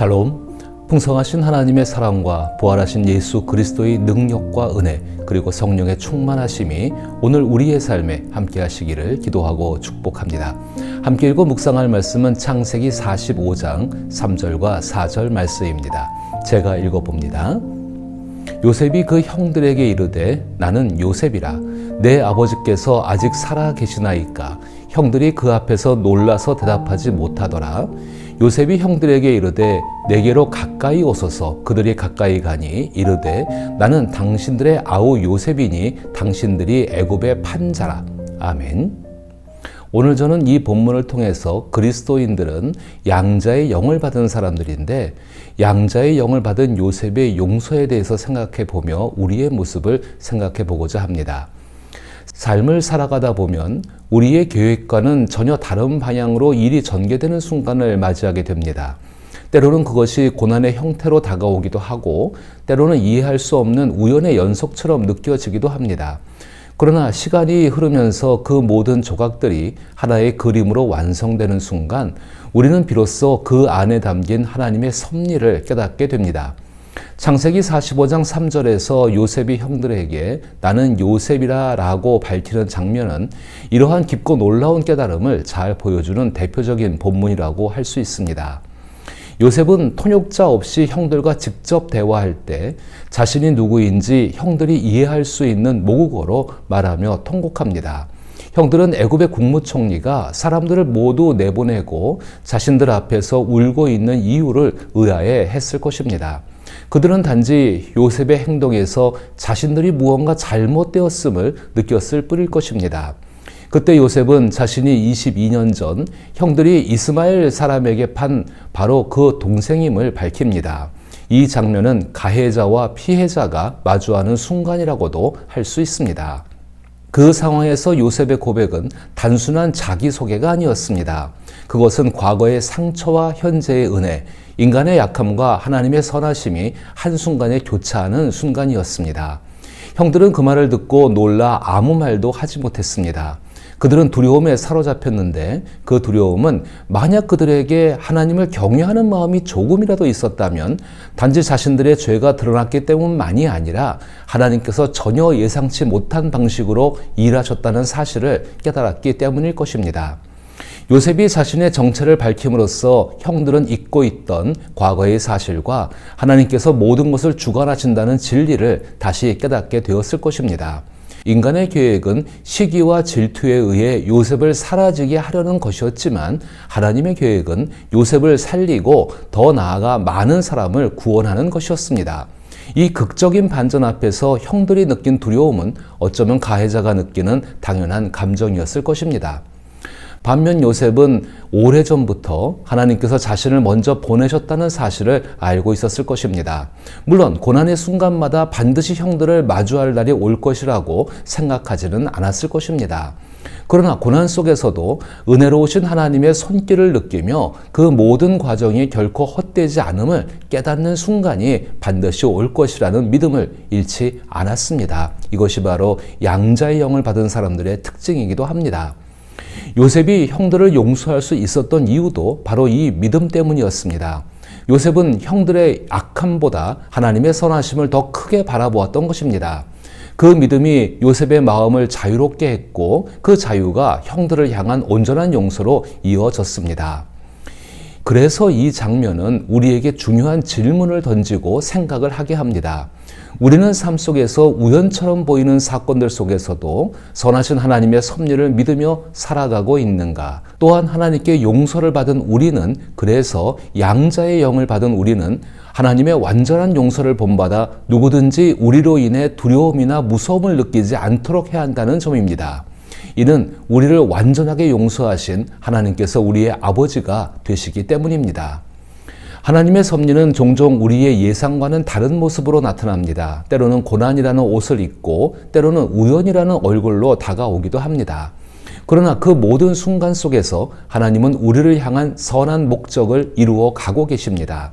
샬롬, 풍성하신 하나님의 사랑과 부활하신 예수 그리스도의 능력과 은혜 그리고 성령의 충만하심이 오늘 우리의 삶에 함께 하시기를 기도하고 축복합니다. 함께 읽고 묵상할 말씀은 창세기 45장 3절과 4절 말씀입니다. 제가 읽어봅니다. 요셉이 그 형들에게 이르되 나는 요셉이라 내 아버지께서 아직 살아 계시나이까. 형들이 그 앞에서 놀라서 대답하지 못하더라. 요셉이 형들에게 이르되 내게로 가까이 오소서. 그들이 가까이 가니 이르되 나는 당신들의 아우 요셉이니 당신들이 애굽의 판자라. 아멘. 오늘 저는 이 본문을 통해서 그리스도인들은 양자의 영을 받은 사람들인데 양자의 영을 받은 요셉의 용서에 대해서 생각해 보며 우리의 모습을 생각해 보고자 합니다. 삶을 살아가다 보면 우리의 계획과는 전혀 다른 방향으로 일이 전개되는 순간을 맞이하게 됩니다. 때로는 그것이 고난의 형태로 다가오기도 하고 때로는 이해할 수 없는 우연의 연속처럼 느껴지기도 합니다. 그러나 시간이 흐르면서 그 모든 조각들이 하나의 그림으로 완성되는 순간 우리는 비로소 그 안에 담긴 하나님의 섭리를 깨닫게 됩니다. 창세기 45장 3절에서 요셉이 형들에게 나는 요셉이라 라고 밝히는 장면은 이러한 깊고 놀라운 깨달음을 잘 보여주는 대표적인 본문이라고 할 수 있습니다. 요셉은 통역자 없이 형들과 직접 대화할 때 자신이 누구인지 형들이 이해할 수 있는 모국어로 말하며 통곡합니다. 형들은 애굽의 국무총리가 사람들을 모두 내보내고 자신들 앞에서 울고 있는 이유를 의아해 했을 것입니다. 그들은 단지 요셉의 행동에서 자신들이 무언가 잘못되었음을 느꼈을 뿐일 것입니다. 그때 요셉은 자신이 22년 전 형들이 이스마엘 사람에게 판 바로 그 동생임을 밝힙니다. 이 장면은 가해자와 피해자가 마주하는 순간이라고도 할 수 있습니다. 그 상황에서 요셉의 고백은 단순한 자기소개가 아니었습니다. 그것은 과거의 상처와 현재의 은혜, 인간의 약함과 하나님의 선하심이 한순간에 교차하는 순간이었습니다. 형들은 그 말을 듣고 놀라 아무 말도 하지 못했습니다. 그들은 두려움에 사로잡혔는데 그 두려움은 만약 그들에게 하나님을 경외하는 마음이 조금이라도 있었다면 단지 자신들의 죄가 드러났기 때문만이 아니라 하나님께서 전혀 예상치 못한 방식으로 일하셨다는 사실을 깨달았기 때문일 것입니다. 요셉이 자신의 정체를 밝힘으로써 형들은 잊고 있던 과거의 사실과 하나님께서 모든 것을 주관하신다는 진리를 다시 깨닫게 되었을 것입니다. 인간의 계획은 시기와 질투에 의해 요셉을 사라지게 하려는 것이었지만 하나님의 계획은 요셉을 살리고 더 나아가 많은 사람을 구원하는 것이었습니다. 이 극적인 반전 앞에서 형들이 느낀 두려움은 어쩌면 가해자가 느끼는 당연한 감정이었을 것입니다. 반면 요셉은 오래전부터 하나님께서 자신을 먼저 보내셨다는 사실을 알고 있었을 것입니다. 물론 고난의 순간마다 반드시 형들을 마주할 날이 올 것이라고 생각하지는 않았을 것입니다. 그러나 고난 속에서도 은혜로우신 하나님의 손길을 느끼며 그 모든 과정이 결코 헛되지 않음을 깨닫는 순간이 반드시 올 것이라는 믿음을 잃지 않았습니다. 이것이 바로 양자의 영을 받은 사람들의 특징이기도 합니다. 요셉이 형들을 용서할 수 있었던 이유도 바로 이 믿음 때문이었습니다. 요셉은 형들의 악함보다 하나님의 선하심을 더 크게 바라보았던 것입니다. 그 믿음이 요셉의 마음을 자유롭게 했고 그 자유가 형들을 향한 온전한 용서로 이어졌습니다. 그래서 이 장면은 우리에게 중요한 질문을 던지고 생각을 하게 합니다. 우리는 삶 속에서 우연처럼 보이는 사건들 속에서도 선하신 하나님의 섭리를 믿으며 살아가고 있는가? 또한 하나님께 용서를 받은 우리는, 그래서 양자의 영을 받은 우리는 하나님의 완전한 용서를 본받아 누구든지 우리로 인해 두려움이나 무서움을 느끼지 않도록 해야 한다는 점입니다. 이는 우리를 완전하게 용서하신 하나님께서 우리의 아버지가 되시기 때문입니다. 하나님의 섭리는 종종 우리의 예상과는 다른 모습으로 나타납니다. 때로는 고난이라는 옷을 입고 때로는 우연이라는 얼굴로 다가오기도 합니다. 그러나 그 모든 순간 속에서 하나님은 우리를 향한 선한 목적을 이루어 가고 계십니다.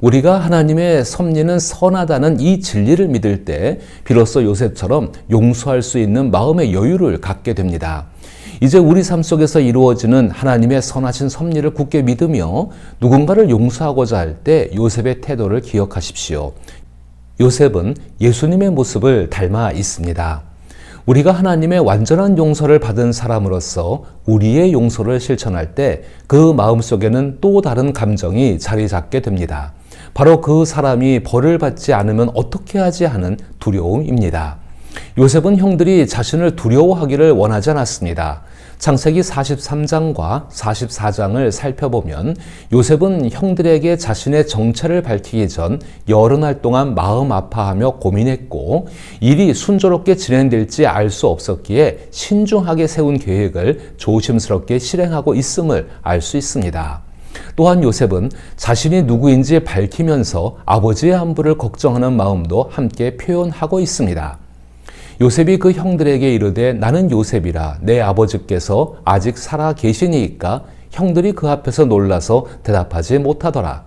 우리가 하나님의 섭리는 선하다는 이 진리를 믿을 때 비로소 요셉처럼 용서할 수 있는 마음의 여유를 갖게 됩니다. 이제 우리 삶 속에서 이루어지는 하나님의 선하신 섭리를 굳게 믿으며 누군가를 용서하고자 할 때 요셉의 태도를 기억하십시오. 요셉은 예수님의 모습을 닮아 있습니다. 우리가 하나님의 완전한 용서를 받은 사람으로서 우리의 용서를 실천할 때 그 마음속에는 또 다른 감정이 자리 잡게 됩니다. 바로 그 사람이 벌을 받지 않으면 어떻게 하지 하는 두려움입니다. 요셉은 형들이 자신을 두려워하기를 원하지 않았습니다. 창세기 43장과 44장을 살펴보면 요셉은 형들에게 자신의 정체를 밝히기 전 여러 날 동안 마음 아파하며 고민했고 일이 순조롭게 진행될지 알 수 없었기에 신중하게 세운 계획을 조심스럽게 실행하고 있음을 알 수 있습니다. 또한 요셉은 자신이 누구인지 밝히면서 아버지의 안부를 걱정하는 마음도 함께 표현하고 있습니다. 요셉이 그 형들에게 이르되 나는 요셉이라 내 아버지께서 아직 살아 계시니이까 형들이 그 앞에서 놀라서 대답하지 못하더라.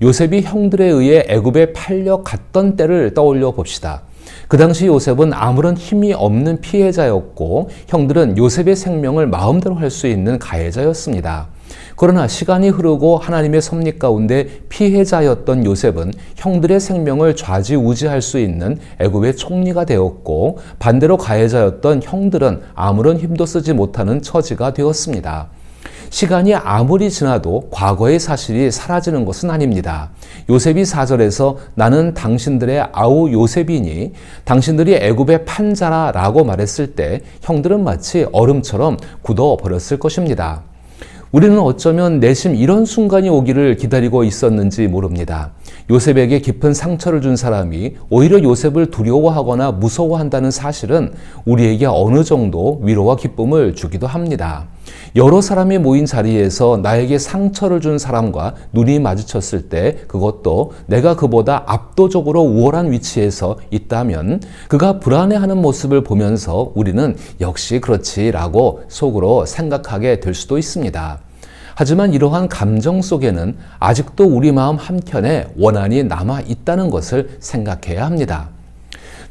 요셉이 형들에 의해 애굽에 팔려 갔던 때를 떠올려 봅시다. 그 당시 요셉은 아무런 힘이 없는 피해자였고 형들은 요셉의 생명을 마음대로 할 수 있는 가해자였습니다. 그러나 시간이 흐르고 하나님의 섭리 가운데 피해자였던 요셉은 형들의 생명을 좌지우지할 수 있는 애굽의 총리가 되었고 반대로 가해자였던 형들은 아무런 힘도 쓰지 못하는 처지가 되었습니다. 시간이 아무리 지나도 과거의 사실이 사라지는 것은 아닙니다. 요셉이 4절에서 나는 당신들의 아우 요셉이니 당신들이 애굽의 판자라 라고 말했을 때 형들은 마치 얼음처럼 굳어버렸을 것입니다. 우리는 어쩌면 내심 이런 순간이 오기를 기다리고 있었는지 모릅니다. 요셉에게 깊은 상처를 준 사람이 오히려 요셉을 두려워하거나 무서워한다는 사실은 우리에게 어느 정도 위로와 기쁨을 주기도 합니다. 여러 사람이 모인 자리에서 나에게 상처를 준 사람과 눈이 마주쳤을 때 그것도 내가 그보다 압도적으로 우월한 위치에서 있다면 그가 불안해하는 모습을 보면서 우리는 역시 그렇지라고 속으로 생각하게 될 수도 있습니다. 하지만 이러한 감정 속에는 아직도 우리 마음 한켠에 원한이 남아 있다는 것을 생각해야 합니다.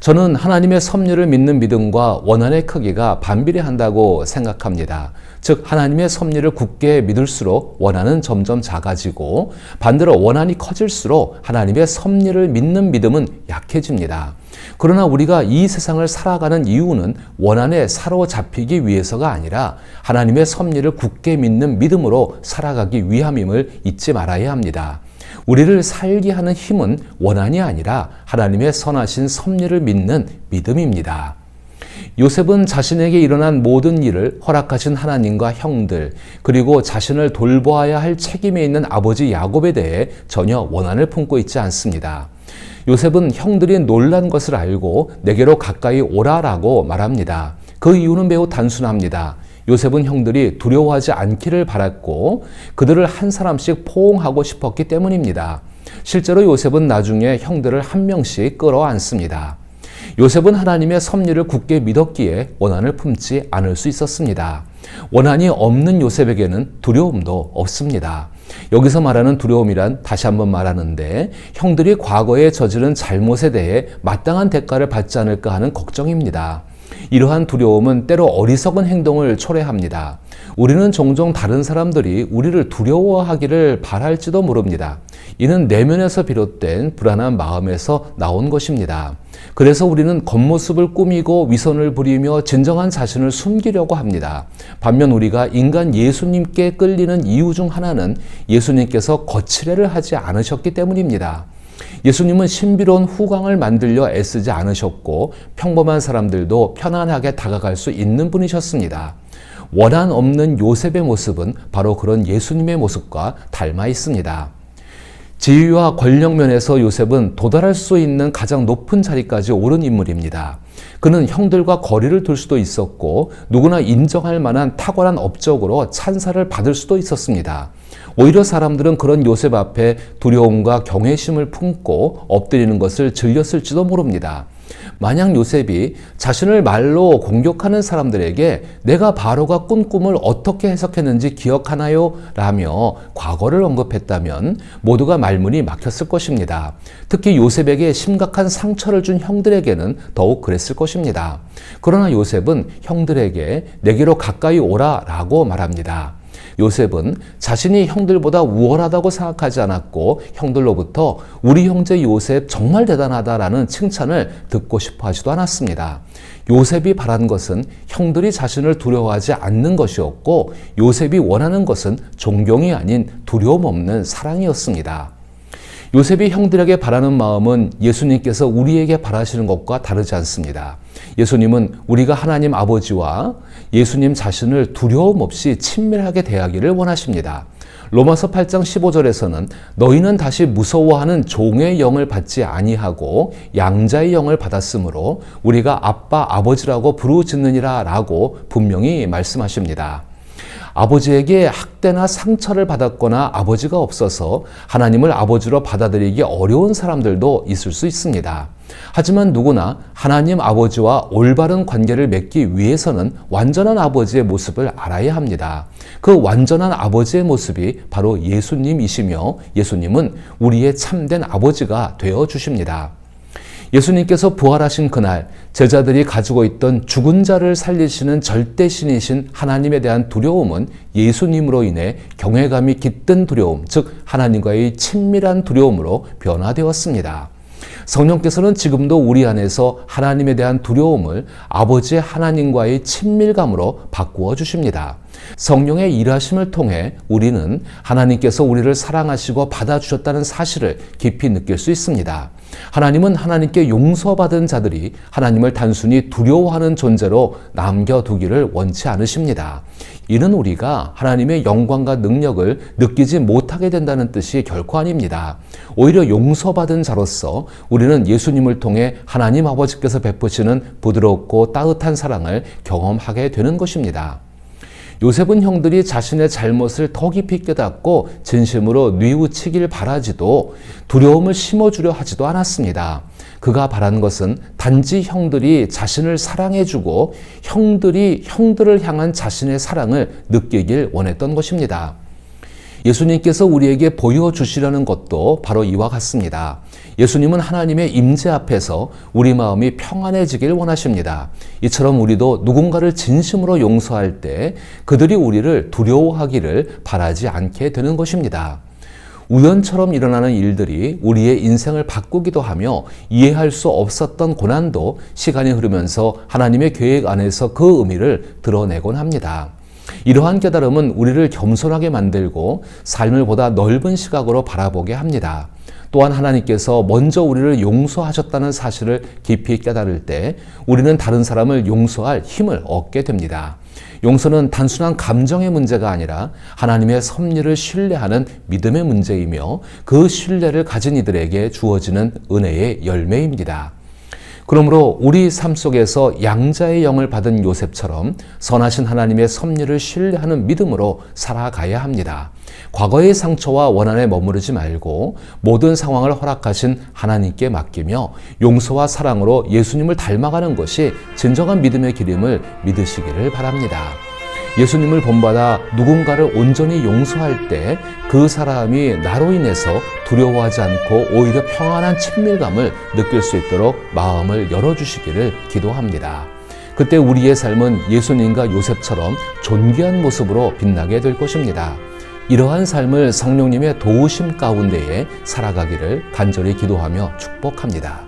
저는 하나님의 섭리를 믿는 믿음과 원한의 크기가 반비례한다고 생각합니다. 즉 하나님의 섭리를 굳게 믿을수록 원한은 점점 작아지고 반대로 원한이 커질수록 하나님의 섭리를 믿는 믿음은 약해집니다. 그러나 우리가 이 세상을 살아가는 이유는 원한에 사로잡히기 위해서가 아니라 하나님의 섭리를 굳게 믿는 믿음으로 살아가기 위함임을 잊지 말아야 합니다. 우리를 살게 하는 힘은 원한이 아니라 하나님의 선하신 섭리를 믿는 믿음입니다. 요셉은 자신에게 일어난 모든 일을 허락하신 하나님과 형들, 그리고 자신을 돌보아야 할 책임에 있는 아버지 야곱에 대해 전혀 원한을 품고 있지 않습니다. 요셉은 형들이 놀란 것을 알고 내게로 가까이 오라라고 말합니다. 그 이유는 매우 단순합니다. 요셉은 형들이 두려워하지 않기를 바랐고 그들을 한 사람씩 포옹하고 싶었기 때문입니다. 실제로 요셉은 나중에 형들을 한 명씩 끌어안습니다. 요셉은 하나님의 섭리를 굳게 믿었기에 원한을 품지 않을 수 있었습니다. 원한이 없는 요셉에게는 두려움도 없습니다. 여기서 말하는 두려움이란 다시 한번 말하는데 형들이 과거에 저지른 잘못에 대해 마땅한 대가를 받지 않을까 하는 걱정입니다. 이러한 두려움은 때로 어리석은 행동을 초래합니다. 우리는 종종 다른 사람들이 우리를 두려워하기를 바랄지도 모릅니다. 이는 내면에서 비롯된 불안한 마음에서 나온 것입니다. 그래서 우리는 겉모습을 꾸미고 위선을 부리며 진정한 자신을 숨기려고 합니다. 반면 우리가 인간 예수님께 끌리는 이유 중 하나는 예수님께서 거칠애를 하지 않으셨기 때문입니다. 예수님은 신비로운 후광을 만들려 애쓰지 않으셨고 평범한 사람들도 편안하게 다가갈 수 있는 분이셨습니다. 원한 없는 요셉의 모습은 바로 그런 예수님의 모습과 닮아 있습니다. 지위와 권력 면에서 요셉은 도달할 수 있는 가장 높은 자리까지 오른 인물입니다. 그는 형들과 거리를 둘 수도 있었고 누구나 인정할 만한 탁월한 업적으로 찬사를 받을 수도 있었습니다. 오히려 사람들은 그런 요셉 앞에 두려움과 경외심을 품고 엎드리는 것을 즐겼을지도 모릅니다. 만약 요셉이 자신을 말로 공격하는 사람들에게 내가 바로가 꾼 꿈을 어떻게 해석했는지 기억하나요? 라며 과거를 언급했다면 모두가 말문이 막혔을 것입니다. 특히 요셉에게 심각한 상처를 준 형들에게는 더욱 그랬을 것입니다. 그러나 요셉은 형들에게 내게로 가까이 오라 라고 말합니다. 요셉은 자신이 형들보다 우월하다고 생각하지 않았고 형들로부터 우리 형제 요셉 정말 대단하다라는 칭찬을 듣고 싶어 하지도 않았습니다. 요셉이 바란 것은 형들이 자신을 두려워하지 않는 것이었고 요셉이 원하는 것은 존경이 아닌 두려움 없는 사랑이었습니다. 요셉이 형들에게 바라는 마음은 예수님께서 우리에게 바라시는 것과 다르지 않습니다. 예수님은 우리가 하나님 아버지와 예수님 자신을 두려움 없이 친밀하게 대하기를 원하십니다. 로마서 8장 15절에서는 너희는 다시 무서워하는 종의 영을 받지 아니하고 양자의 영을 받았으므로 우리가 아빠 아버지라고 부르짖느니라 라고 분명히 말씀하십니다. 아버지에게 학대나 상처를 받았거나 아버지가 없어서 하나님을 아버지로 받아들이기 어려운 사람들도 있을 수 있습니다. 하지만 누구나 하나님 아버지와 올바른 관계를 맺기 위해서는 완전한 아버지의 모습을 알아야 합니다. 그 완전한 아버지의 모습이 바로 예수님이시며 예수님은 우리의 참된 아버지가 되어 주십니다. 예수님께서 부활하신 그날 제자들이 가지고 있던 죽은 자를 살리시는 절대신이신 하나님에 대한 두려움은 예수님으로 인해 경외감이 깃든 두려움, 즉 하나님과의 친밀한 두려움으로 변화되었습니다. 성령께서는 지금도 우리 안에서 하나님에 대한 두려움을 아버지의 하나님과의 친밀감으로 바꾸어 주십니다. 성령의 일하심을 통해 우리는 하나님께서 우리를 사랑하시고 받아주셨다는 사실을 깊이 느낄 수 있습니다. 하나님은 하나님께 용서받은 자들이 하나님을 단순히 두려워하는 존재로 남겨두기를 원치 않으십니다. 이는 우리가 하나님의 영광과 능력을 느끼지 못하게 된다는 뜻이 결코 아닙니다. 오히려 용서받은 자로서 우리는 예수님을 통해 하나님 아버지께서 베푸시는 부드럽고 따뜻한 사랑을 경험하게 되는 것입니다. 요셉은 형들이 자신의 잘못을 더 깊이 깨닫고 진심으로 뉘우치길 바라지도 두려움을 심어주려 하지도 않았습니다. 그가 바란 것은 단지 형들이 자신을 사랑해주고 형들이 형들을 향한 자신의 사랑을 느끼길 원했던 것입니다. 예수님께서 우리에게 보여주시려는 것도 바로 이와 같습니다. 예수님은 하나님의 임재 앞에서 우리 마음이 평안해지길 원하십니다. 이처럼 우리도 누군가를 진심으로 용서할 때 그들이 우리를 두려워하기를 바라지 않게 되는 것입니다. 우연처럼 일어나는 일들이 우리의 인생을 바꾸기도 하며 이해할 수 없었던 고난도 시간이 흐르면서 하나님의 계획 안에서 그 의미를 드러내곤 합니다. 이러한 깨달음은 우리를 겸손하게 만들고 삶을 보다 넓은 시각으로 바라보게 합니다. 또한 하나님께서 먼저 우리를 용서하셨다는 사실을 깊이 깨달을 때 우리는 다른 사람을 용서할 힘을 얻게 됩니다. 용서는 단순한 감정의 문제가 아니라 하나님의 섭리를 신뢰하는 믿음의 문제이며 그 신뢰를 가진 이들에게 주어지는 은혜의 열매입니다. 그러므로 우리 삶 속에서 양자의 영을 받은 요셉처럼 선하신 하나님의 섭리를 신뢰하는 믿음으로 살아가야 합니다. 과거의 상처와 원한에 머무르지 말고 모든 상황을 허락하신 하나님께 맡기며 용서와 사랑으로 예수님을 닮아가는 것이 진정한 믿음의 길임을 믿으시기를 바랍니다. 예수님을 본받아 누군가를 온전히 용서할 때 그 사람이 나로 인해서 두려워하지 않고 오히려 평안한 친밀감을 느낄 수 있도록 마음을 열어주시기를 기도합니다. 그때 우리의 삶은 예수님과 요셉처럼 존귀한 모습으로 빛나게 될 것입니다. 이러한 삶을 성령님의 도우심 가운데에 살아가기를 간절히 기도하며 축복합니다.